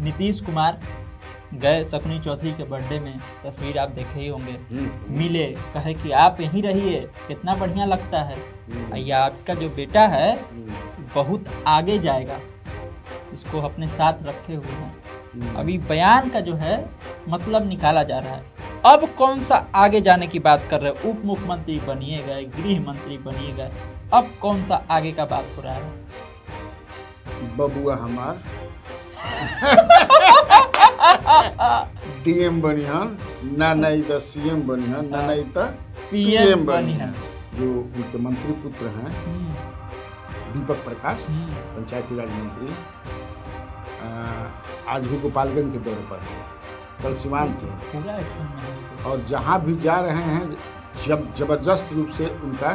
नीतीश कुमार गए शकुनी चौधरी के बर्थडे में, तस्वीर आप देखे ही होंगे। मिले, कहे कि आप यहीं रहिए, कितना बढ़िया लगता है, या आपका जो बेटा है बहुत आगे जाएगा, इसको अपने साथ रखे हुए हैं। अभी बयान का जो है मतलब निकाला जा रहा है। अब कौन सा आगे जाने की बात कर रहे हैं? उप मुख्यमंत्री बनिए गए, गृह मंत्री बनिए गए, अब कौन सा आगे का बात हो रहा है? बबुआ हमार डीएम बनिहन, ना नहीं तो सीएम बनिहन, ना नहीं तो पीएम बनिहन। जो उनके मंत्री पुत्र हैं दीपक प्रकाश, पंचायती राज मंत्री, आज भी गोपालगंज के दौरे पर हैं, कल सिवान थे पूरा एक्शन में, और जहाँ भी जा रहे हैं जबरदस्त रूप से उनका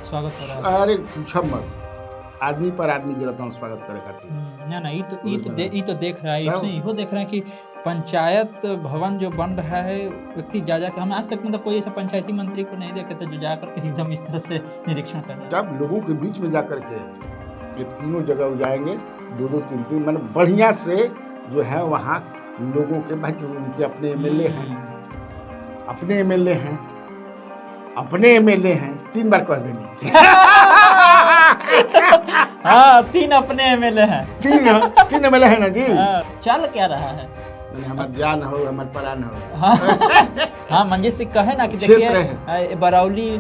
स्वागत हो रहा है। अरे पूछो मत, आदमी पर आदमी गिरता हूँ स्वागत करे खातिर। ना ये तो देख रहा है, इहो देख रहे हैं कि पंचायत भवन जो बन रहा है, व्यक्ति जा के, हम आज तक मतलब कोई ऐसा पंचायती मंत्री को नहीं देखे थे जो जाकर के एकदम इस तरह से निरीक्षण कर रहे हैं। जब लोगों के बीच में जाकर के ये तीनों जगह जाएंगे, दो तीन मतलब बढ़िया से जो है वहाँ लोगों के भाई जो उनके अपने एमएलए हैं, 3 बार कह देंगे। हाँ, 3 अपने एमएलए हैं, 3 एमएलए है ना जी। चल क्या रहा है, मैंने हमार जान हो, हमार प्राण हो। हाँ, मंजिल सिंह कहे ना कि देखिए बरौली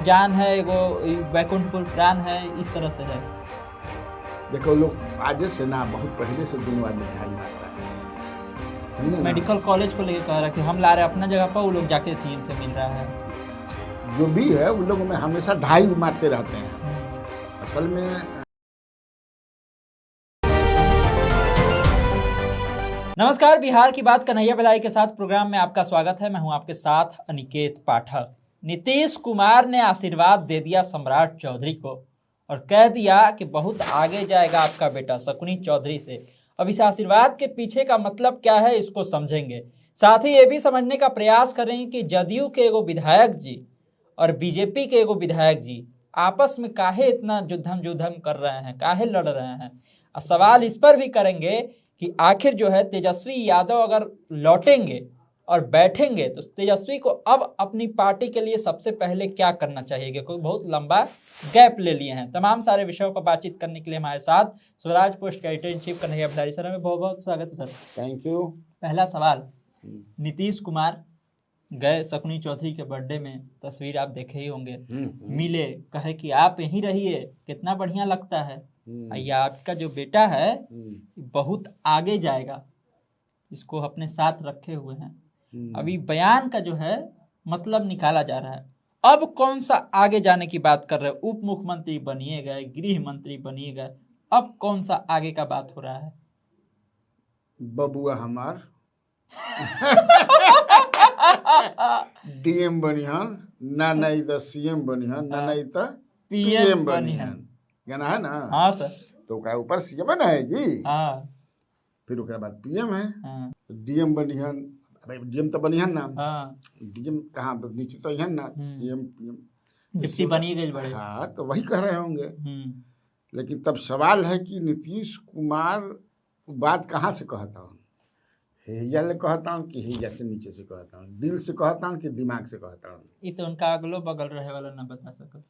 जान है, वो बैकुंठपुर प्राण है, इस तरह से है। देखो लोग आज से ना बहुत पहले से दोनों आदमी ढाई मार रहा है, समझे? मेडिकल कॉलेज को लेकर कह रहा है कि हम ला रहे अपना जगह पर, वो लोग जाके सीएम से मिल रहा है। जो भी है उन लोगों में हमेशा ढाई मारते रहते हैं असल में। नमस्कार, बिहार की बात कन्हैया बेलाई के साथ प्रोग्राम में आपका स्वागत है। मैं हूं आपके साथ अनिकेत पाठक। नीतीश कुमार ने आशीर्वाद दे दिया सम्राट चौधरी को और कह दिया कि बहुत आगे जाएगा आपका बेटा शकुनी चौधरी से। अब इस आशीर्वाद के पीछे का मतलब क्या है, इसको समझेंगे। साथ ही ये भी समझने का प्रयास करेंगे कि जदयू के एगो विधायक जी और बीजेपी के एगो विधायक जी आपस में काहे इतना युद्धम कर रहे हैं, काहे लड़ रहे हैं। और सवाल इस पर भी करेंगे कि आखिर जो है तेजस्वी यादव अगर लौटेंगे और बैठेंगे तो तेजस्वी को अब अपनी पार्टी के लिए सबसे पहले क्या करना चाहिए, क्योंकि बहुत लंबा गैप ले लिए हैं। तमाम सारे विषयों पर बातचीत करने के लिए हमारे साथ स्वराज पोस्ट के editor in chief Kanhaiya Belai sir, हमें बहुत बहुत स्वागत है सर। Thank you. पहला सवाल, नीतीश कुमार गए शकुनी चौधरी के बर्थडे में, तस्वीर आप देखे ही होंगे। मिले, कहे कि आप यहीं रहिए, कितना बढ़िया लगता है, या आपका जो बेटा है बहुत आगे जाएगा, इसको अपने साथ रखे हुए हैं। अभी बयान का जो है मतलब निकाला जा रहा है। अब कौन सा आगे जाने की बात कर रहे हैं? उप मुख्यमंत्री बनिए गए, गृह मंत्री बनिए गए, अब कौन सा आगे का बात हो रहा है? बबुआ हमार डीएम बनिहन, ना नहीं तो सीएम बनिहन, ना नहीं तो पीएम बनिहन। गाना है ना? हाँ सर। तो क्या ऊपर सीएम है ना है जी, हाँ, फिर उसके बाद पीएम है। हाँ, डीएम बनिहन, भाई डीएम तो बनिहन ना, हाँ, डीएम कहाँ नीचे तो है ना, सीएम पीएम डिप्टी बनिए गए बड़े। हाँ, तो वही कह रहे होंगे। लेकिन तब सवाल है कि नीतीश कुमार बात कहाँ से कहता हूँ, हैया ले कहता हूँ कि हैया से नीचे से कहता हूँ, दिल से कहता हूँ कि दिमाग से कहता हूँ? ये तो उनका अगलो बगल रहे वाला ना बता सकल।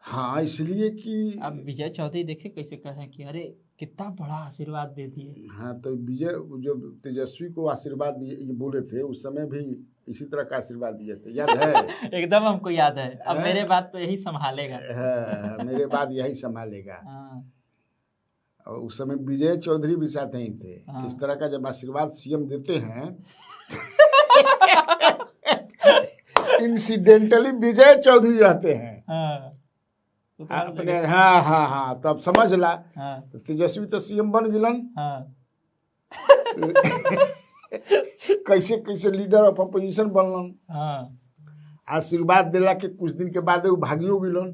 हाँ, इसलिए कि अब विजय चौधरी देखे कैसे कहे कि अरे कितना बड़ा आशीर्वाद दे दिए। हाँ, तो विजय जो तेजस्वी को आशीर्वाद दिए बोले थे उस समय भी इसी तरह का आशीर्वाद दिए थे, याद है? एकदम हमको याद है। अब मेरे बात तो यही संभालेगा। हाँ, मेरे बाद यही संभालेगा। और उस समय विजय चौधरी भी साथ ही थे। इस तरह का जब आशीर्वाद सीएम देते हैं इंसिडेंटली विजय चौधरी रहते हैं अपने। हाँ, तब समझ ला। तेजस्वी तो सीएम बन गिलन। कैसे लीडर ऑफ अपोजिशन बनलन। आशीर्वाद दिला के कुछ दिन के बाद वो भागियो गिलन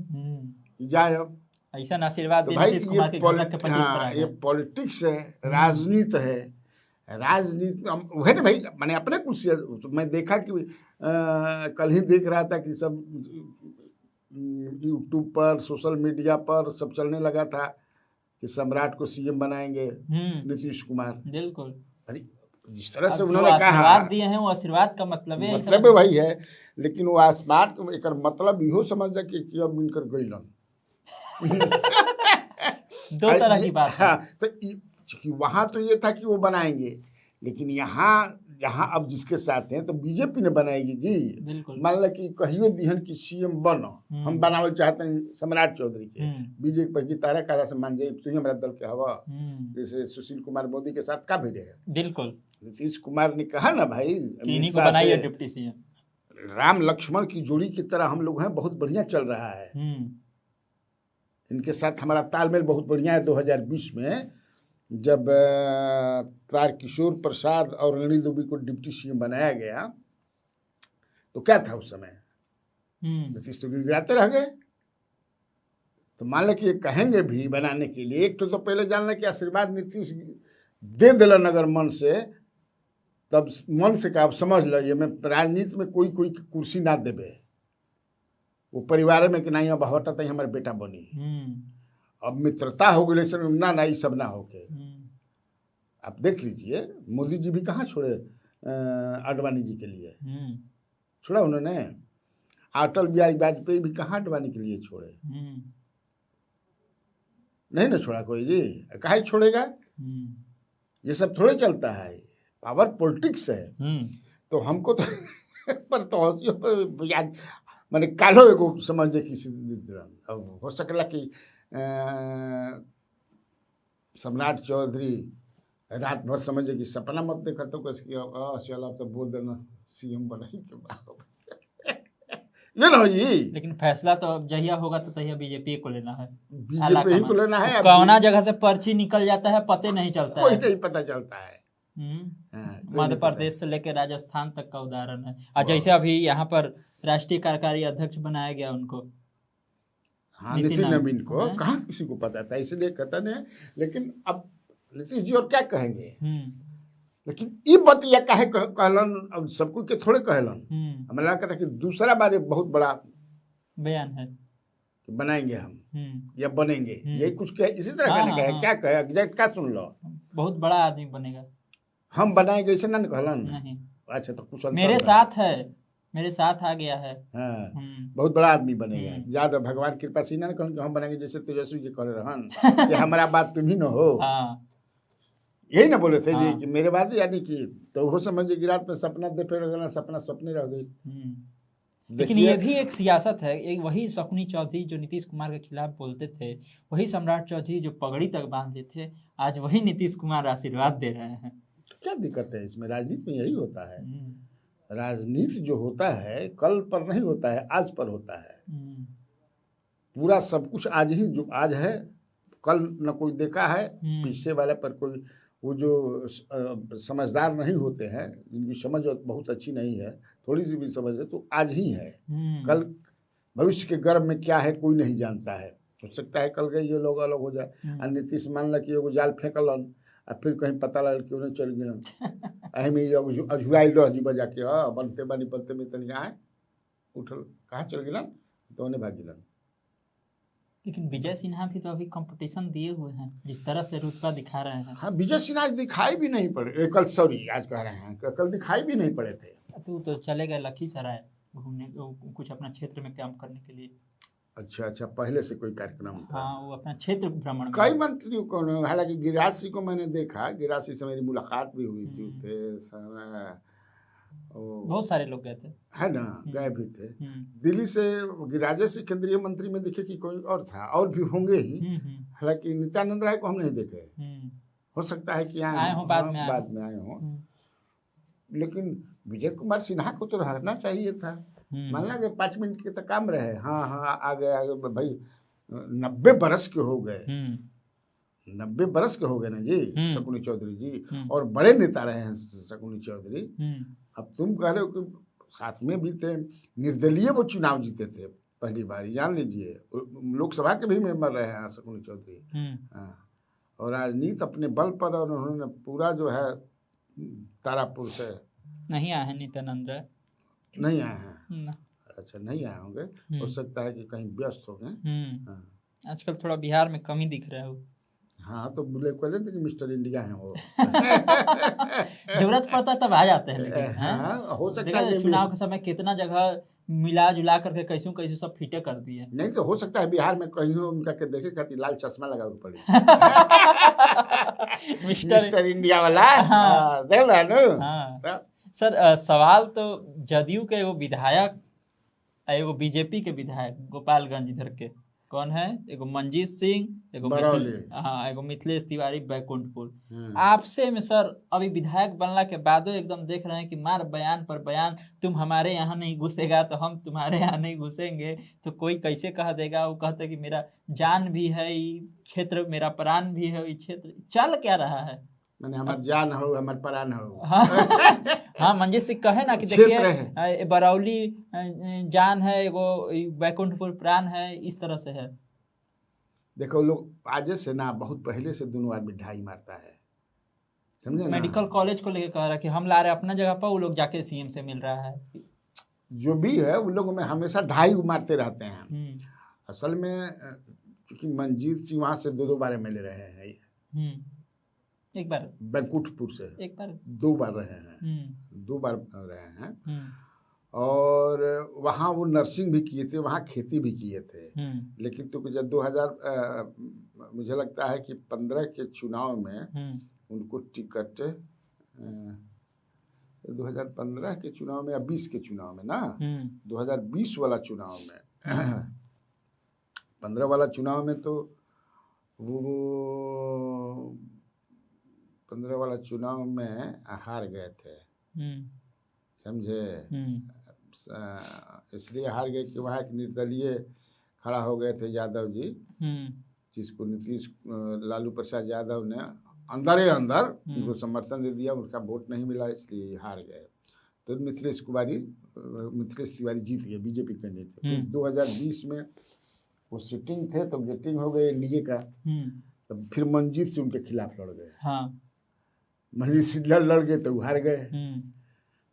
जाए। अब ऐसा आशीर्वाद तो भाई ये पॉलिटिक्स है, राजनीति है। राजनीति है ना भाई, मैंने अपने कुछ तो मैं देखा कि कल ही देख रहा था कि सब यूट्यूब पर सोशल मीडिया पर सब चलने लगा था कि सम्राट को सीएम बनाएंगे नीतीश कुमार। बिल्कुल। अरे जिस तरह से अब उन्होंने जो कहा, आशीर्वाद दिए हैं वो आशीर्वाद का मतलब है मतलब वही है, लेकिन वो आसमान एक मतलब इहो समझ जा कि अब इनकर गइलन दो तरह की बात है। हाँ, तो चूंकि वहां तो ये था कि वो बनाएंगे, लेकिन यहाँ अब जिसके साथ हैं तो बीजेपी ने बनाएगी जी। बिल्कुल। मान लो कि कहियो दिहन की सीएम बनो, हम बनावल चाहते हैं सम्राट चौधरी के, बीजेपी की तारा कारा से मान जाए तो हमारा दल के हवा, जैसे सुशील कुमार मोदी के साथ का भी रहे। बिल्कुल। नीतीश कुमार ने कहा ना भाई इन्हीं को बनाइए डिप्टी सीएम, राम लक्ष्मण की जोड़ी की तरह हम लोग हैं, बहुत बढ़िया चल रहा है, इनके साथ हमारा तालमेल बहुत बढ़िया है। 2020 में जब तारकिशोर प्रसाद और रेणु देवी को डिप्टी सीएम बनाया गया तो क्या था उस समय, नीतीश तो गिड़गिड़ाते रह गए। तो मान लो कि ये कहेंगे भी बनाने के लिए, एक तो पहले जान लें कि आशीर्वाद नीतीश दे दिलन अगर मन से, तब मन से का आप समझ लो ये मैं राजनीति में कोई कुर्सी ना देवे, वो परिवार में कि नहीं अब हटा तो हमारे बेटा बनी, अब मित्रता हो गई ना ये सब ना होके। आप देख लीजिए मोदी जी भी कहाँ छोड़े आडवाणी जी के लिए, छोड़ा उन्होंने। अटल बिहारी वाजपेयी भी कहाँ आडवाणी के लिए छोड़े, नहीं ना छोड़ा कोई जी, काहे छोड़ेगा। ये सब थोड़े चलता है, पावर पॉलिटिक्स है। तो हमको तो पर तो याद मैंने कालो एगो समझ दे किसी अब हो सकला कि सम्राट चौधरी रात भर समझे कि सपना मत देखा तो कैसे चला तो बोल देना सीएम बनाई के बाद ये ना जी। लेकिन फैसला तो अब जहिया होगा तो तहिया बीजेपी को लेना है, बीजेपी ही को लेना है। कौना जगह से पर्ची निकल जाता है पते नहीं चलता है, कोई नहीं पता चलता है। मध्य प्रदेश से लेकर राजस्थान तक का उदाहरण है। और जैसे अभी यहाँ पर राष्ट्रीय कार्यकारी अध्यक्ष बनाया गया उनको, हाँ नितिन नवीन को, कहाँ किसी को पता था, इसलिए कहता नहीं। लेकिन अब नीतीश जी और क्या कहेंगे, लेकिन ये बतिया काहे कहलन, अब सबको के थोड़े कहलन। हमें लगा था कि दूसरा बार बहुत बड़ा बयान है कि बनाएंगे हम या बनेंगे, यही कुछ कहे, इसी तरह कहने का है। क्या कहे एग्जैक्ट क्या सुन लो, बहुत बड़ा आदमी बनेगा, हम बनाएंगे ऐसे ना कहलन। नहीं अच्छा तो कुछ मेरे साथ है, मेरे साथ आ गया है। हाँ बहुत बड़ा आदमी बनेगा, याद भगवान कृपा से ना कहन कि हम बनेंगे जैसे तेजस्वी जी कर रहन कि हमारा बात तुम ही न हो। यही ना बोले थे जी कि मेरे बाद यानी कि तो वो समझ गिरात में सपना दे फिर सपना सपने रह गई। लेकिन ये भी एक सियासत है, एक वही शकुनी चौधरी जो नीतीश कुमार के खिलाफ बोलते थे, वही सम्राट चौधरी जो पगड़ी तक बांधते थे, आज वही नीतीश कुमार आशीर्वाद दे रहे हैं। तो क्या दिक्कत है इसमें, राजनीति में यही होता है। राजनीति जो होता है कल पर नहीं होता है, आज पर होता है। पूरा सब कुछ आज ही, जो आज है कल न कोई देखा है, पीछे वाले पर कोई वो जो समझदार नहीं होते हैं, जिनकी समझ बहुत अच्छी नहीं है, थोड़ी सी भी समझ है तो आज ही है, कल भविष्य के गर्भ में क्या है कोई नहीं जानता है। हो सकता है कल गए ये लोग अलग हो जाए। और नीतीश मान ला कि एगो जाल फेंकलन और फिर कहीं पता लगे कि उन्हें चल गए अहम अझुराई रह जी बजा के बनते में तनिक आए उठल कहाँ चल गलन तो उन्हें भाग गलन। लेकिन विजय सिन्हा भी तो अभी कंपटीशन दिए हुए हैं, जिस तरह से रुतबा दिखा रहे हैं। हाँ विजय सिन्हा आज दिखाई भी नहीं पड़े, कल सॉरी आज कह रहे हैं कल दिखाई भी नहीं पड़े थे। तो चले गए लखीसराय घूमने, कुछ अपना क्षेत्र में काम करने के लिए। अच्छा पहले से कोई कार्यक्रम था। हाँ वो अपना क्षेत्र भ्रमण। कई मंत्रियों को, हालांकि गिरिराज सिंह को मैंने देखा, गिरिराज सिंह से मेरी मुलाकात भी हुई थी, थे बहुत सारे लोग गए थे, है ना, गए भी थे। दिल्ली से गिरिराज सिंह केंद्रीय मंत्री में देखे कि कोई और था, और भी होंगे ही। हालांकि नित्यानंद राय को हम नहीं देखे, हो सकता है कि आए हों, बाद में आए हों। लेकिन विजय कुमार सिन्हा को तो रहना चाहिए था। मान ला कि 5 मिनट के तो काम रहे। हाँ आगे भाई 90 बरस के हो गए, 90 बरस के हो गए ना जी शकुनी चौधरी जी, और बड़े नेता रहे हैं शकुनी चौधरी। अब तुम कह रहे हो कि साथ में भी थे, निर्दलीय वो चुनाव जीते थे पहली बार, जान लीजिए। लोकसभा के भी मेंबर रहे हैं शकुनी चौधरी। और राजनीति अपने बल पर, और उन्होंने पूरा जो है तारापुर से नहीं आए हैं। नित्यानंद राय नहीं आए हैं। अच्छा नहीं आए होंगे, हो सकता है कि कहीं व्यस्त हो गए। आजकल थोड़ा बिहार में कम ही दिख रहा है वो। हाँ तो बोले कहले थे कि मिस्टर इंडिया है वो। जरूरत पड़ता है तब आ जाते हैं, लेकिन हाँ हो सकता देखा है ये चुनाव के समय कितना जगह मिला जुला करके कैसू कैसू सब फिटे कर दिए। नहीं तो हो सकता है बिहार में कहीं हो उनका के देखे खातिर लाल चश्मा लगा के पड़ी। मिस्टर इंडिया वाला। हाँ। देख रहा है हाँ सर, सवाल तो जदयू के एगो विधायक, एगो बीजेपी के विधायक गोपालगंज इधर के कौन है, एगो मंजीत सिंह, एगो हाँ एगो मिथिलेश तिवारी बैकुंठपुर। आपसे में सर अभी विधायक बनला के बादो एकदम देख रहे हैं कि मार बयान पर बयान, तुम हमारे यहाँ नहीं घुसेगा तो हम तुम्हारे यहाँ नहीं घुसेंगे, तो कोई कैसे कह देगा। वो कहते कि मेरा जान भी है ये क्षेत्र, मेरा प्राण भी है ये क्षेत्र। चल क्या रहा है, मैंने हमार जान हो हमार प्राण हो। हाँ मंजीत सिंह कहे ना कि देखिए बरौली जान है, एगो बैकुंठपुर प्राण है, इस तरह से है। देखो लोग आज से ना बहुत पहले से दोनों आदमी ढाई मारता है, समझे ना। मेडिकल कॉलेज को लेकर कह रहा है कि हम ला रहे अपना जगह पर, वो लोग जाके सीएम से मिल रहा है। जो भी है उन लोगों में हमेशा ढाई मारते रहते हैं। असल में क्योंकि मंजीत सिंह वहां से दो बार MLA रहे हैं, एक बार बैकुंठपुर से एक बार 2 बार रहे हैं, 2 बार रहे हैं। और वहाँ वो नर्सिंग भी किए थे, वहाँ खेती भी किए थे। लेकिन तो जब 2000 मुझे लगता है कि 15 के चुनाव में उनको टिकट 2015 के चुनाव में या 20 के चुनाव में ना, 2020 वाला चुनाव में 15 वाला चुनाव में तो वो 15 वाला चुनाव में हार गए थे, समझे। इसलिए हार गए कि वहाँ एक निर्दलीय खड़ा हो गए थे यादव जी, जिसको नीतीश लालू प्रसाद यादव ने अंदर ही अंदर उनको समर्थन दे दिया, उनका वोट नहीं मिला, इसलिए हार गए। तो मिथिलेश तिवारी जीत गए, बीजेपी कैंडिडेट थे। 2020 में वो सिटिंग थे तो गेटिंग हो गए एनडीए का, तो फिर मंजीत से उनके खिलाफ लड़ गए। मंजीत से लड़ गए तो हार गए।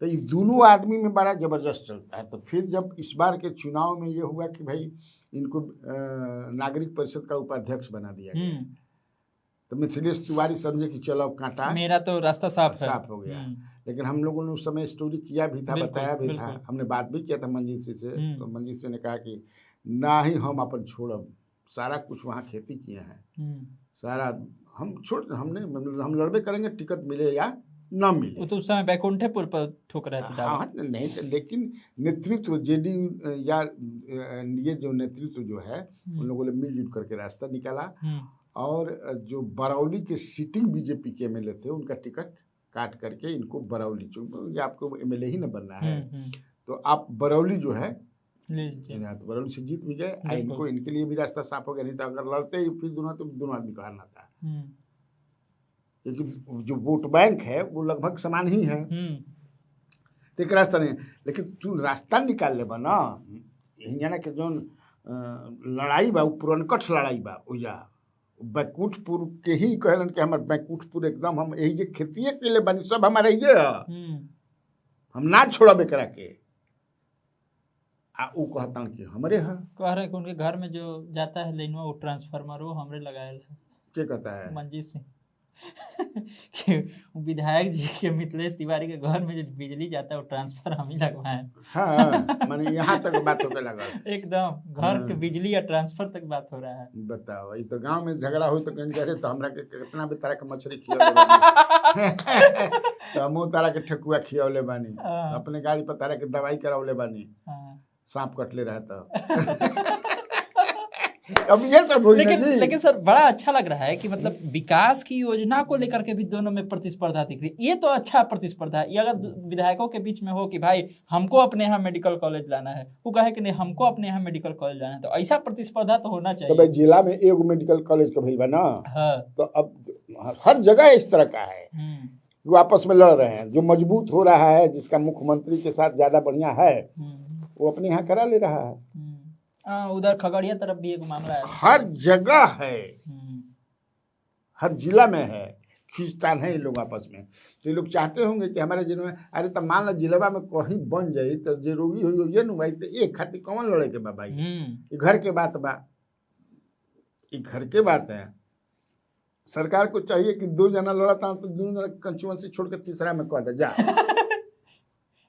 तो ये दोनों आदमी में बड़ा जबरदस्त चलता है। तो फिर जब इस बार के चुनाव में ये हुआ कि भाई इनको नागरिक परिषद का उपाध्यक्ष बना दिया गया, तो मिथिलेश तिवारी समझे कि चलो कांटा मेरा तो रास्ता साफ हो गया। लेकिन हम लोगों ने उस समय स्टोरी किया भी था, बताया भी था, हमने बात भी किया था मंजीत सिंह से। तो मंजीत सिंह ने कहा कि ना ही हम अपन छोड़ब, सारा कुछ वहाँ खेती किए हैं, सारा हम हम लड़बे करेंगे, टिकट मिले या ना मिले। तो उस समय बैकुंठपुर पर ठोक रहे थे। हाँ नहीं, लेकिन नेतृत्व जेडीयू या ये जो नेतृत्व जो है उन लोगों ने मिलजुल करके रास्ता निकाला। और जो बरौली के सिटिंग बीजेपी के MLA थे उनका टिकट काट करके इनको बरौली, ये आपको MLA ही न बनना है तो आप बरौली जो है तो बरौली से जीत भी गए। इनको इनके लिए भी रास्ता साफ हो गया, नहीं तो अगर लड़ते ही फिर दोनों आदमी को हारना था, क्योंकि जो वोट बैंक है वो लगभग समान ही है। तो एक रास्ता नहीं, लेकिन तू रास्ता निकाल ले ना, यहाँ के जो लड़ाई बा पुरनकठ लड़ाई बा ओजा बैकुंठपुर के ही कहलन कि हमारे बैकुंठपुर एकदम हम यही जे खेती के लिए बनी, सब हमारे ये हम ना छोड़बे करा के। वो कहता कि हमरे है, कह रहे कि उनके घर में जो जाता है लाइन वो ट्रांसफार्मर वो हमरे लगायल है। क्या कहता है मंजीत सिंह कि विधायक जी के मिथिलेश तिवारी के घर में जो बिजली जाता है वो ट्रांसफर हम ही लगवाए। हाँ माने यहाँ तक बात होके लगा, एकदम घर के बिजली या ट्रांसफर तक बात हो रहा है। बताओ, ये तो गांव में झगड़ा हो तो कहीं करे तो हमरा के कितना भी तरह के मछली खियावले बानी तो हम तरह के ठकुआ खियावले बानी, अपने गाड़ी पर तरह के दवाई करावले बानी, सांप कटले रहता अब ये सब लेकिन सर बड़ा अच्छा लग रहा है कि मतलब विकास की योजना को लेकर के भी दोनों में प्रतिस्पर्धा दिख रही है। ये तो अच्छा प्रतिस्पर्धा है। ये अगर विधायकों के बीच में हो कि भाई हमको अपने यहाँ मेडिकल कॉलेज लाना है, वो कहे कि नहीं हमको अपने यहाँ मेडिकल कॉलेज लाना है, तो ऐसा प्रतिस्पर्धा तो होना चाहिए। तो भाई जिला में एक मेडिकल कॉलेज का भइल बा ना, तो अब हर जगह इस तरह का है वो आपस में लड़ रहे हैं। जो मजबूत हो रहा है, जिसका मुख्यमंत्री के साथ ज्यादा बढ़िया है, वो अपने यहाँ करा ले रहा है। उधर खगड़िया तरफ भी एक मामला है, हर जगह है, हर जिला में है, खींचतान है ये लोग आपस में। तो ये लोग चाहते होंगे कि हमारे जिले में, अरे तो मान लो जिलेबा में कहीं बन जाई तो जो रोगी हुई ये नु भाई, तो एक खातिर कौन लड़े के बा भाई, ये घर के बात बा, ये घर के बात है। सरकार को चाहिए कि 2 जना लड़ता हूँ तो 2 जना कंस्टिट्यूएंसी छोड़ के तीसरा में कह दे जा।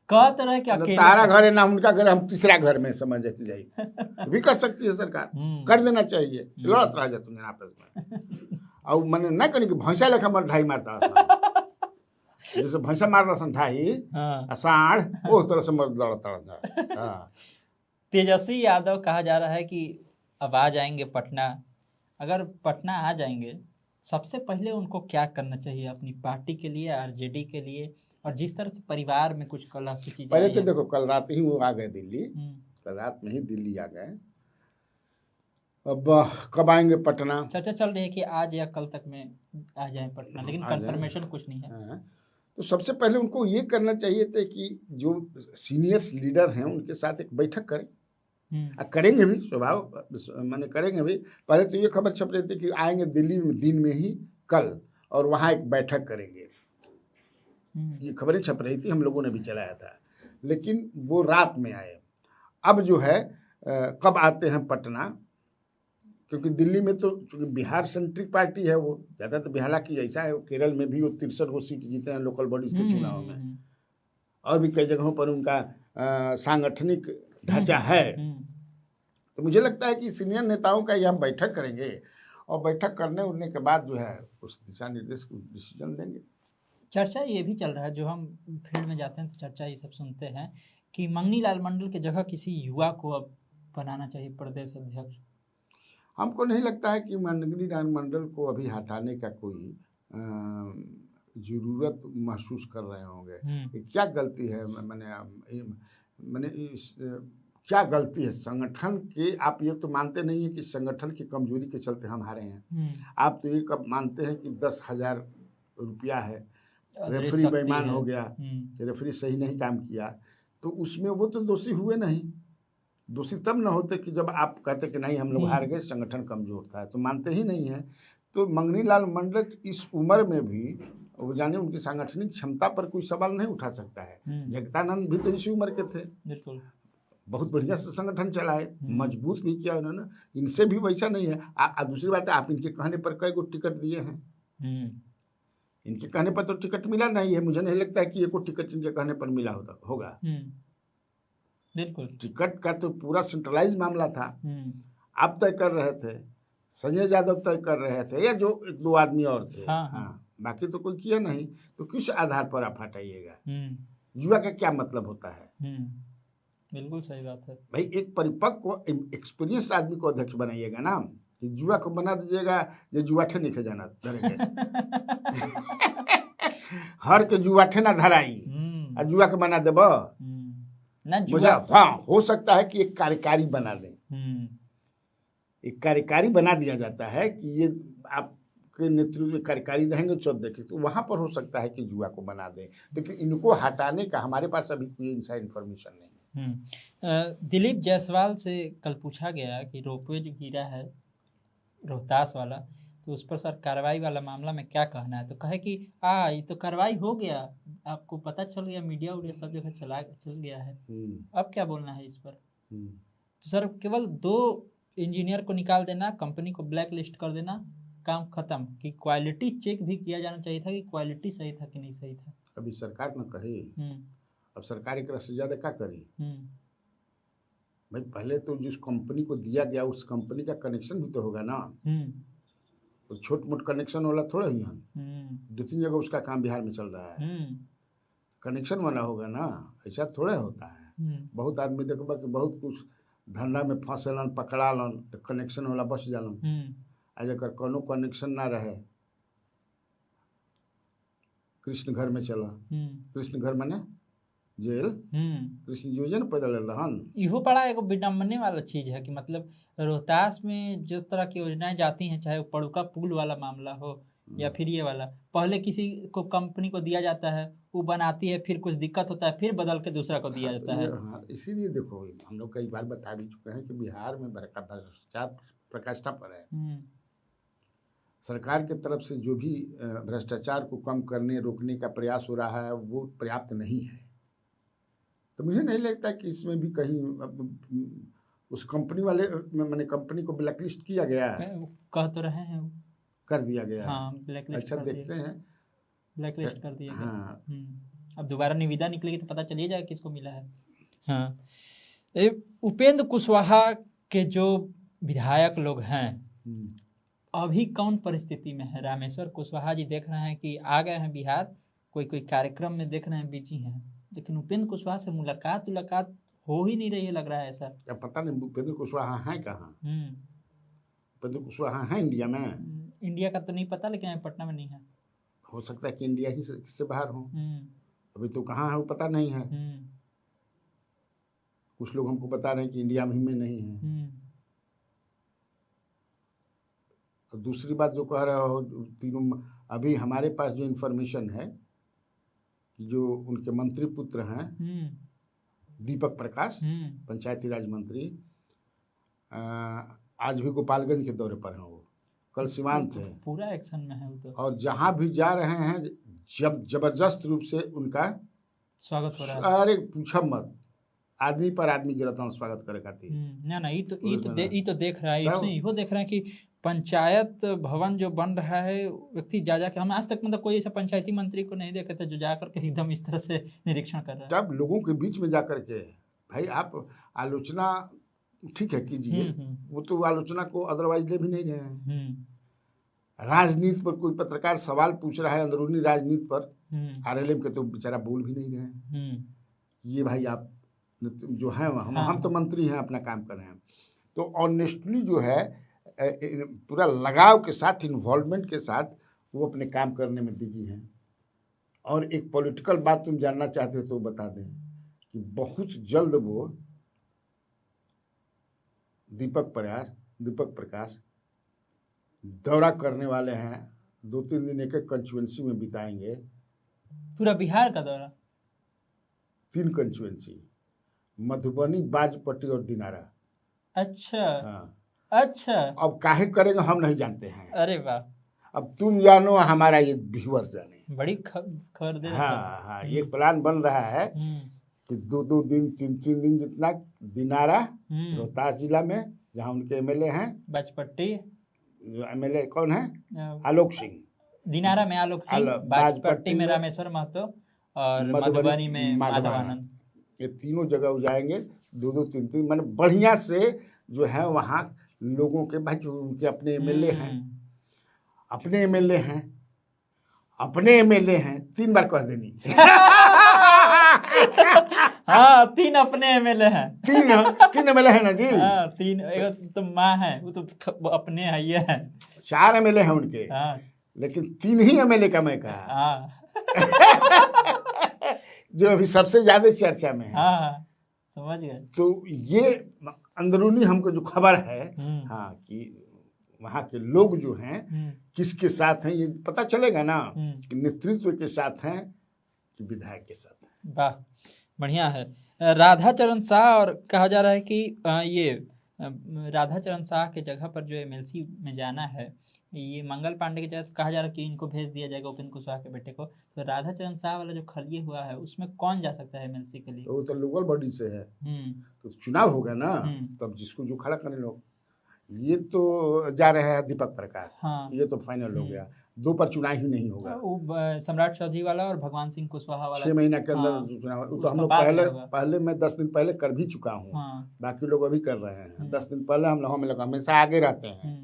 कह तो रहे कि अकेले तारा घर है ना उनका घर, हम तीसरा घर में समझ के जाइए भी कर सकती है सरकार, कर देना चाहिए। लड़त रह जाते हैं आपस में और मैंने ना करी कि भैंसा लेखा मर ढाई मारता जैसे भैंसा मार रहा ढाई साढ़ वो तरह से मर लड़ता रहा। तेजस्वी यादव कहा जा रहा है कि अब आ जाएंगे पटना। अगर पटना आ जाएंगे, सबसे पहले उनको क्या करना चाहिए अपनी पार्टी के लिए, आरजेडी के लिए, और जिस तरह से परिवार में कुछ कलह की चीजें पहले तो देखो कल रात ही वो आ गए दिल्ली, कल रात में ही दिल्ली आ गए। अब कब आएंगे पटना? चर्चा चल रही है कि आज या कल तक में आ जाए पटना, लेकिन कंफर्मेशन कुछ नहीं है। तो सबसे पहले उनको ये करना चाहिए था कि जो सीनियर्स लीडर हैं उनके साथ एक बैठक करें। करेंगे भी, स्वभाव मैंने करेंगे भी। पहले तो ये खबर छप रही थी कि आएंगे दिल्ली में दिन में ही कल और वहाँ एक बैठक करेंगे, ये खबरें छप रही थी, हम लोगों ने भी चलाया था, लेकिन वो रात में आए। अब जो है कब आते हैं पटना, क्योंकि दिल्ली में तो चूँकि बिहार सेंट्रिक पार्टी है, वो ज़्यादा तो बिहार की ऐसा है, केरल में भी वो 63 गो सीट जीते हैं लोकल बॉडीज के चुनाव में, और भी कई जगहों पर उनका सांगठनिक ढांचा है। तो मुझे लगता है कि सीनियर नेताओं का ये हम बैठक करेंगे और बैठक करने के बाद जो है उस दिशा निर्देश को डिसीजन लेंगे। चर्चा ये भी चल रहा है, जो हम फील्ड में जाते हैं तो चर्चा ये सब सुनते हैं कि मंगनी लाल मंडल की जगह किसी युवा को अब बनाना चाहिए प्रदेश अध्यक्ष। हमको नहीं लगता है कि मंगनी लाल मंडल को अभी हटाने का कोई ज़रूरत महसूस कर रहे होंगे। क्या गलती है, मैंने क्या गलती है संगठन के? आप ये तो मानते नहीं है कि संगठन की कमजोरी के चलते हम हारे हैं। आप तो ये कब मानते हैं कि 10,000 रुपया है, रेफरी बेईमान हो गया, रेफरी सही नहीं काम किया, तो उसमें वो तो दोषी हुए नहीं। दोषी तब न होते कि जब आप कहते कि नहीं हम लोग हार गए, संगठन कमजोर था, तो मानते ही नहीं है। तो मंगनी लाल मंडल इस उम्र में भी वो जाने उनकी सांगठनिक क्षमता पर कोई सवाल नहीं उठा सकता है। जगदानंद भी तो इसी उम्र के थे, बिल्कुल बहुत बढ़िया से संगठन चलाए, मजबूत भी किया उन्होंने। इनसे भी वैसा नहीं है। दूसरी बात है, आप इनके कहने पर कई गो टिकट दिए हैं, इनके कहने पर तो टिकट मिला नहीं है। मुझे नहीं लगता है कि एको टिकट इनके कहने पर मिला होगा। बिल्कुल टिकट का तो पूरा सेंट्रलाइज मामला था। आप तय कर रहे थे, संजय यादव तय कर रहे थे, या जो 1-2 आदमी और थे। हाँ, बाकी तो कोई किया नहीं। तो किस आधार पर आप हटाइएगा? युवा का क्या मतलब होता है? बिल्कुल सही बात है भाई। एक परिपक्व एक्सपीरियंस आदमी को अध्यक्ष बनाइएगा ना, कि जुआ को बना दीजिएगा ये जुआठे नहीं जाना हर के जुआठे ना धराई और जुआ के बना देब मुझे। हाँ, हो सकता है कि एक कार्यकारी बना दें, एक कार्यकारी बना दिया जाता है कि ये आपके नेतृत्व में कार्यकारी रहेंगे 14 के, तो वहाँ पर हो सकता है कि जुआ को बना दें। लेकिन इनको हटाने का हमारे पास अभी कोई इनसाइड इन्फॉर्मेशन नहीं है। दिलीप जायसवाल से कल पूछा गया कि रोपवे जो गिरा है रोहतास वाला, तो उस पर सर कार्रवाई वाला मामला में क्या कहना है? तो कहे कि ये तो कार्रवाई हो गया, आपको पता चल गया, मीडिया उडिया सब जगह चल गया है, अब क्या बोलना है इस पर? तो सर केवल 2 इंजीनियर को निकाल देना, कंपनी को ब्लैक लिस्ट कर देना, काम खत्म। कि क्वालिटी चेक भी किया जाना चाहिए था कि क्वालिटी सही था कि नहीं सही था। अभी सरकार न कहे, अब सरकार एक से ज्यादा क्या करी भाई? पहले तो जिस कंपनी को दिया गया उस कंपनी का कनेक्शन भी तो होगा ना। तो छोट मोट कनेक्शन वाला थोड़ा ही हम 2-3 जगह उसका काम बिहार में चल रहा है, कनेक्शन वाला होगा ना, ऐसा थोड़ा होता है। बहुत आदमी देखबा कि बहुत कुछ धंधा में फंसेलन, पकड़ालन, तो कनेक्शन वाला बच जालन। आज अगर कोनो कनेक्शन ना रहे, कृष्ण घर में चला, कृष्ण घर माने जेल, कृष्ण योजना पैदल रहन। इहो बड़ा एगो विडम्बने वाला चीज है कि मतलब रोहतास में जिस तरह की योजनाएं जाती हैं, चाहे वो पड़ुका पुल वाला मामला हो या फिर ये वाला, पहले किसी को कंपनी को दिया जाता है, वो बनाती है, फिर कुछ दिक्कत होता है, फिर बदल के दूसरा को दिया जाता है। इसीलिए देखो हम लोग कई बार बता भी चुके हैं कि बिहार में बड़ा भ्रष्टाचार प्रकाष्ठा पर है। सरकार की तरफ से जो भी भ्रष्टाचार को कम करने रोकने का प्रयास हो रहा है वो पर्याप्त नहीं है। तो मुझे नहीं लगता कि इसमें भी कहीं उस कंपनी वाले मैंने कंपनी को ब्लैकलिस्ट किया गया है। कह तो रहे हैं कर दिया गया हाँ, ब्लैकलिस्ट अच्छा कर देखते हैं। ब्लैकलिस्ट कर दिया गया। हाँ अब दोबारा निविदा निकलेगी तो पता चल ही जाएगा किसको मिला है। हाँ, उपेंद्र कुशवाहा के जो विधायक लोग हैं अभी कौन परिस्थिति में है? रामेश्वर कुशवाहा जी देख रहे हैं कि आ गए हैं बिहार, कोई कोई कार्यक्रम में देख रहे हैं बिजी हैं, लेकिन उपेंद्र कुशवाहा से मुलाकात हो ही नहीं रही है, लग रहा है ऐसा। क्या पता नहीं उपेंद्र कुशवाहा है कहाँ। उपेंद्र कुशवाहा है इंडिया में? इंडिया का तो नहीं पता, लेकिन पटना में नहीं है। हो सकता है कि इंडिया ही से बाहर हो। अभी तो कहाँ है वो पता नहीं है। कुछ लोग हमको बता रहे हैं कि इंडिया में नहीं है। और दूसरी बात जो कह रहे हो तीनों, अभी हमारे पास जो इन्फॉर्मेशन है कि जो उनके मंत्री पुत्र हैं दीपक प्रकाश, पंचायती राज मंत्री, आज भी गोपालगंज के दौरे पर हैं। वो कल सीमांत है, पूरा एक्शन में है वो तो। और जहाँ भी जा रहे हैं जबरदस्त रूप से उनका स्वागत हो रहा है। अरे पूछा मत, आदमी पर आदमी गिरता हूँ स्वागत करे खातिर। ना ये तो देख रहा है, इसमें इहो देख रहे हैं कि पंचायत भवन जो बन रहा है, व्यक्ति जा के, हम आज तक मतलब कोई ऐसा पंचायती मंत्री को नहीं देखे थे जो जाकर के एकदम इस तरह से निरीक्षण कर रहा है। जब लोगों के बीच में जाकर के, भाई आप आलोचना ठीक है कीजिए, वो तो आलोचना को अदरवाइज ले भी नहीं रहे हैं। राजनीति पर कोई पत्रकार सवाल पूछ रहा है, अंदरूनी राजनीति पर, आरएलएम के तो बेचारा बोल भी नहीं रहे हैं। ये भाई आप जो है हम तो मंत्री हैं, अपना काम कर रहे हैं। तो ऑनेस्टली जो है पूरा लगाव के साथ, इन्वॉल्वमेंट के साथ वो अपने काम करने में बिजी हैं। और एक पॉलिटिकल बात तुम जानना चाहते हो तो बता दें कि बहुत जल्द वो दीपक प्रकाश दौरा करने वाले हैं। 2-3 दिन एक कंस्टिट्यूएंसी में बिताएंगे। पूरा बिहार का दौरा? 3 कंस्टिट्यूएंसी, मधुबनी, बाजपट्टी और दिनारा। अच्छा। हाँ अच्छा, अब काहे करेंगे हम नहीं जानते हैं। अरे वाह, अब तुम जानो, हमारा ये व्यूअर जाने। बड़ी खबर दे। हाँ, ये प्लान बन रहा है कि 2-2 दिन 3-3 दिन जितना दिनारा, रोहतास जिला में जहाँ उनके एमएलए हैं। बाजपट्टी एमएलए कौन है? आलोक सिंह। दिनारा में आलोक सिंह, बाजपट्टी में रामेश्वर महतो और मधुबनी में माधव आनंद। ये तीनों जगह जाएंगे, 2-2 3-3, माने बढ़िया से जो है वहाँ लोगों के, भाई जो उनके अपने एमएलए हैं 3 बार कह देनी। हाँ, 3 अपने एमएलए हैं। 3 एमएलए है ना जी। हाँ, 3, एक तो माँ है, वो तो अपने है, ये है 4 एमएलए हैं उनके। हाँ, लेकिन 3 ही एमएलए का मैं कहा। हाँ। जो अभी सबसे ज्यादा चर्चा में है। हाँ, समझ गए। तो ये अंदरूनी हमको जो खबर है, हाँ, कि वहाँ के लोग जो हैं किसके साथ हैं ये पता चलेगा ना, कि नेतृत्व के साथ हैं कि विधायक के साथ हैं। वाह, बढ़िया है। राधाचरण शाह, और कहा जा रहा है कि ये राधाचरण शाह के जगह पर जो एमएलसी में जाना है, ये मंगल पांडे की जगह कहा जा रहा है कि इनको भेज दिया जाएगा, उपेंद्र कुशवाहा के बेटे को। तो राधाचरण शाह वाला जो खलिए हुआ है उसमें कौन जा सकता है एमएलसी के लिए? वो तो लोकल बॉडी से है, तो चुनाव होगा ना, तब जिसको जो खड़ा करने लोग। ये तो जा रहे हैं दीपक प्रकाश। हाँ, ये तो फाइनल हो गया। 2 पर चुनाव ही नहीं होगा। वो सम्राट चौधरी वाला और भगवान सिंह कुशवाहा वाला 6 महीना के अंदर चुनाव। तो हम लोग पहले मैं 10 दिन पहले कर भी चुका हूँ। बाकी लोग अभी कर रहे हैं। 10 दिन पहले हम लोग हमेशा आगे रहते हैं।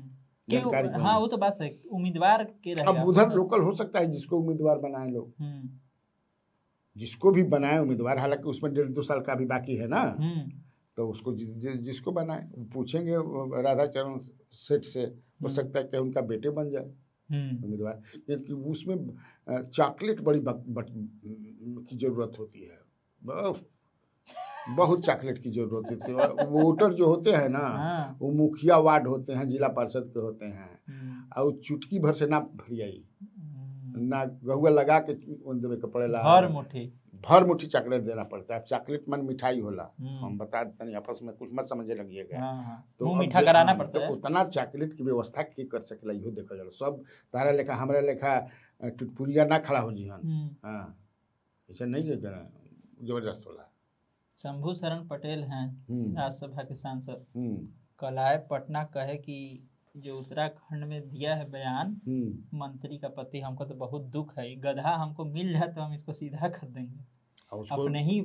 हाँ, वो तो बात है, उम्मीदवार के रहेगा। अब उधर लोकल हो सकता है जिसको उम्मीदवार बनाए लोग, जिसको भी बनाए उम्मीदवार, हालांकि उसमें 1.5-2 साल का भी बाकी है ना, तो उसको जिसको बनाए पूछेंगे राधाचरण सेठ से, हो सकता है कि उनका बेटे बन जाए उम्मीदवार। क्योंकि उसमें चॉकलेट बड़ी की जरूरत होती है, बहुत चॉकलेट की जरूरत होती है। वोटर जो होते हैं ना, वो मुखिया वार्ड होते हैं, जिला पार्षद के होते हैं, और चुटकी भर से ना भरियाई ना गहुआ लगा के देवे के पड़ेला, भर मुट्ठी चॉकलेट देना पड़ता है। चॉकलेट मन मिठाई होला, हम बता देते हैं, आपस में कुछ मत समझे लगिएगा। तो मीठा कराना पड़ता है। उतना चॉकलेट की व्यवस्था की कर सकेला, इहो देखा जाला। सब तारा लेखा हमरा लेखा टुटपुरिया ना खड़ा हो जीहन। हाँ, ऐसा नहीं है, जबरदस्त होला। शंभू शरण पटेल हैं राज्यसभा के सांसद, कल आए पटना, कहे कि जो उत्तराखंड में दिया है बयान मंत्री का पति, हमको तो बहुत दुख है। गधा हमको मिल जाए तो हम इसको सीधा कर देंगे अपने ही।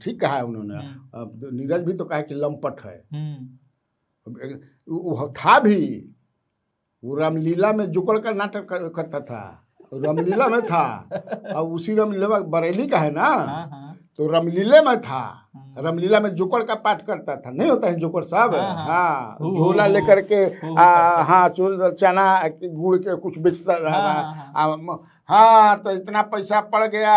ठीक कहा है उन्होंने। अब नीरज भी तो कहा कि लंपट है। वो था भी, वो रामलीला में जुकड़ का नाटक करता था, रामलीला में था। और उसी रामलीला बरेली का है ना, तो रामलीला में था, रामलीला में जोकर का पाठ करता था। नहीं होता है जोकर साहब? हाँ, झोला लेकर के हाँ चना गुड़ के कुछ बेचता था। हाँ, तो इतना पैसा पड़ गया,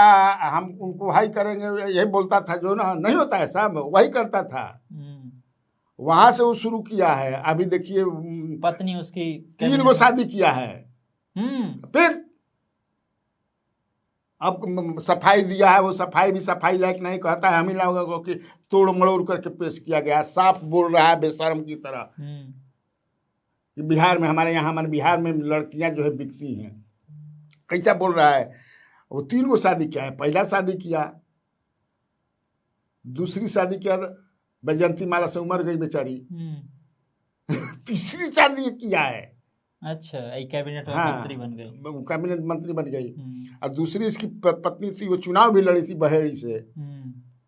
हम उनको हाई करेंगे, यही बोलता था जो ना। नहीं होता है साहब, वही करता था। वहां से वो शुरू किया है। अभी देखिए पत्नी उसकी 3 गो शादी किया है। फिर अब सफाई दिया है, वो सफाई भी सफाई लायक नहीं कहता है। हम ही लोगों को कि तोड़ मड़ोड़ करके पेश किया गया। साफ बोल रहा है बेशर्म की तरह कि बिहार में, हमारे बिहार में लड़कियां जो है बिकती हैं। कैसा बोल रहा है? वो 3 गो शादी किया है। पहला शादी किया, दूसरी शादी किया, बैजंती माला से उमर गई बेचारी। तीसरी शादी किया है। अच्छा, कैबिनेट मंत्री बन गई। कैबिनेट मंत्री बन गई। और दूसरी इसकी पत्नी थी, वो चुनाव भी लड़ी थी बहेड़ी से।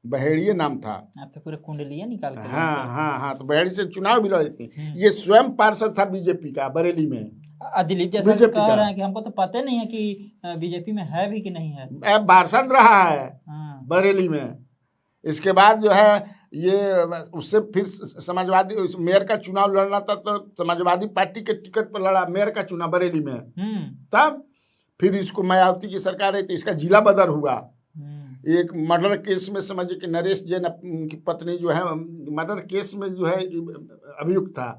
बहेड़िए नाम था। आप तो पूरे कुंडलियां निकाल के। हाँ, तो बहेड़ी से चुनाव भी लड़ी थी। ये स्वयं पार्षद था बीजेपी का बरेली में। दिलीप जैसा कह रहे हैं कि हमको तो पता नहीं है कि बीजेपी में है भी कि नहीं है। पार्षद रहा है बरेली में। इसके बाद जो है ये उससे फिर समाजवादी मेयर का चुनाव लड़ना था, तो समाजवादी पार्टी के टिकट पर लड़ा मेयर का चुनाव बरेली में। तब फिर इसको मायावती की सरकार है तो इसका जिला बदर हुआ। एक मर्डर केस में समझिए कि नरेश जैन की पत्नी जो है मर्डर केस में जो है अभियुक्त था।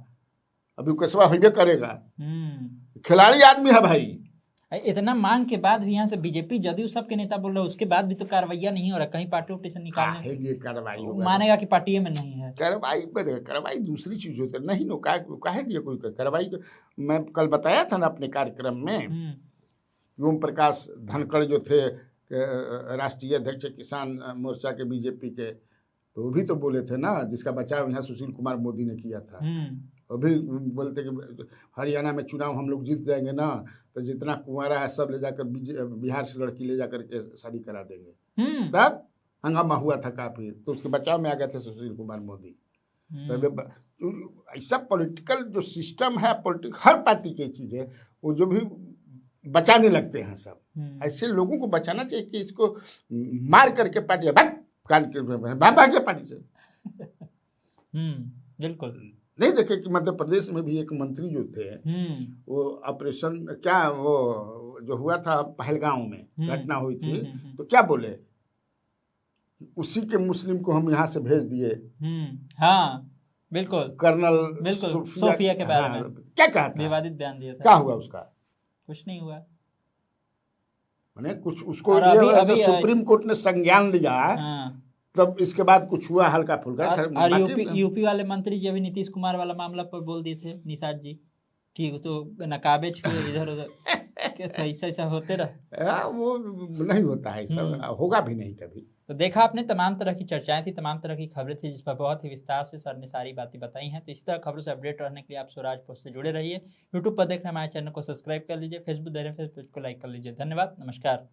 अभी केसवा होइबे करेगा। खिलाड़ी आदमी है भाई। इतना मांग के बाद भी यहाँ से बीजेपी जदयू सबके नेता बोल रहे हैं, उसके बाद भी तो कार्रवाई नहीं हो रहा। कहीं पार्टी उर्टी से निकालने ये कार्रवाई मानेगा कि पार्टी में नहीं है। कार्रवाई दूसरी चीज होती है। नहीं नो काहे दिया कोई कार्रवाई। मैं कल बताया था ना अपने कार्यक्रम में, ओम प्रकाश धनखड़ जो थे राष्ट्रीय अध्यक्ष किसान मोर्चा के बीजेपी के, तो वो भी तो बोले थे ना, जिसका बचाव यहाँ सुशील कुमार मोदी ने किया था। अभी बोलते कि हरियाणा में चुनाव हम लोग जीत जाएंगे ना, तो जितना कुंवारा है सब ले जाकर बिहार से लड़की ले जाकर के शादी करा देंगे। तब हंगामा हुआ था काफी, तो उसके बचाव में आ गए थे सुशील कुमार मोदी। तो ऐसा पॉलिटिकल जो सिस्टम है, हर पार्टी की चीज है, वो जो भी बचाने लगते हैं सब। ऐसे लोगों को बचाना चाहिए कि इसको मार करके पार्टी भाग पार्टी से। बिल्कुल नहीं देखे कि मध्य प्रदेश में भी एक मंत्री जो थे, वो ऑपरेशन क्या वो जो हुआ था पहलगांव में घटना हुई थी, तो क्या बोले, उसी के मुस्लिम को हम यहाँ से भेज दिए। हाँ बिल्कुल, कर्नल बिल्कुल सोफिया के बारे में क्या कहा था, विवादित बयान दिया था। क्या हुआ उसका? कुछ नहीं हुआ, मैंने कुछ उसको अभी सुप्रीम कोर्ट ने संज्ञान लिया। तब इसके बाद कुछ हुआ हल्का फुल्का। और यूपी वाले मंत्री जी अभी नीतीश कुमार वाला मामला पर बोल दिए थे निषाद जी कि तो नकाबे छुए इधर उधर। ऐसा होते रहा। वो नहीं होता है, सब होगा भी नहीं कभी। तो देखा आपने, तमाम तरह की चर्चाएं थी, तमाम तरह की खबरें थी, जिस पर बहुत ही विस्तार से सर ने सारी बातें बताई हैं। तो इसी तरह खबरों से अपडेट रहने के लिए आप स्वराज पोस्ट से जुड़े रहिए। यूट्यूब पर देख रहे हमारे चैनल को सब्सक्राइब कर लीजिए, फेसबुक देख रहे हैं फेसबुक को लाइक कर लीजिए। धन्यवाद, नमस्कार।